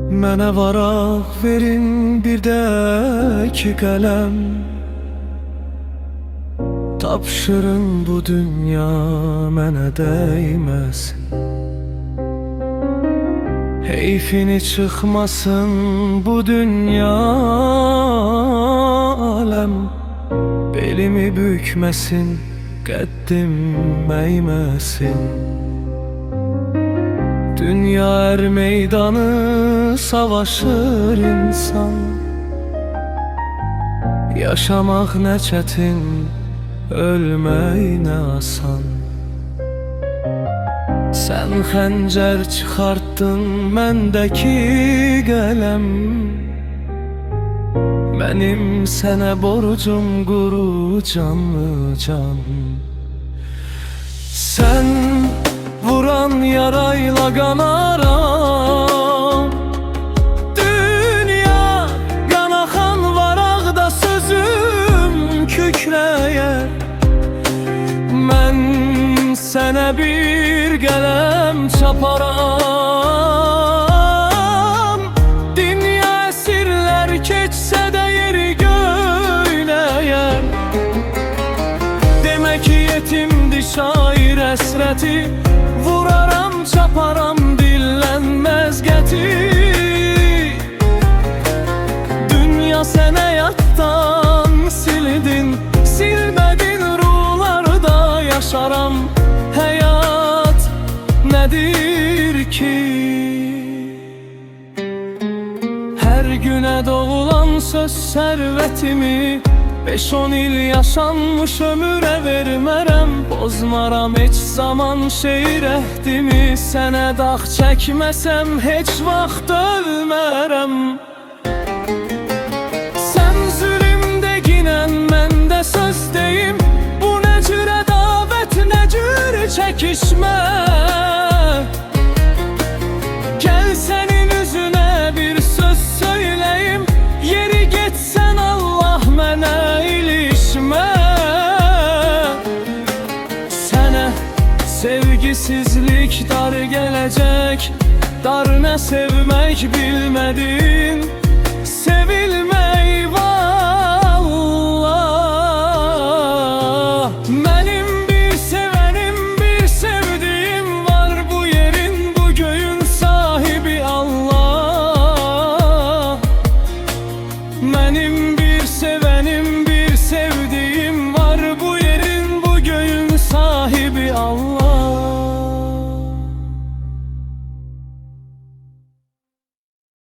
Mənə varaq verin bir də ki qələm, tapşırın bu dünya mənə dəyməsin. Heyfini çıxmasın bu dünya aləm, belimi bükməsin, qəddim əyməsin. Dünya er meydanı savaşır insan, yaşamaq nə çətin, ölmək nə asan. Sən xəncər çıxartdın məndəki qələm, mənim sənə borcum quru canlı can. Sən vuran yarayla qanaram, dünya qanaxan varaqda sözüm kükrəyər. Mən sənə bir qələm çaparam, dünya əsirlər keçsə də yeri göynəyər. Demək ki yetimdir şair əsrəti, vuraram çaparam dillənməz qəti. Dünya sənə yaddan sildin, silmədin ruhlarda yaşaram. Həyat nədir ki? Hər günə doğulan söz sərvətimi 5-10 il yaşanmış ömürə vermərəm. Pozmaram heç zaman şeir əhdimi, sənə dağ çəkməsəm heç vaxt ölmərəm. Sən zülümdə ginən, mən də söz deyim, bu nə cür ədavət, nə cür çəkişmə. Gəl sənin üzünə bir söz söyləyim, yeri getsən Allah mənə ilişmə. Sənə sevgisizlik dar gələcək, dar nə sevmək bilmədin, sevilmək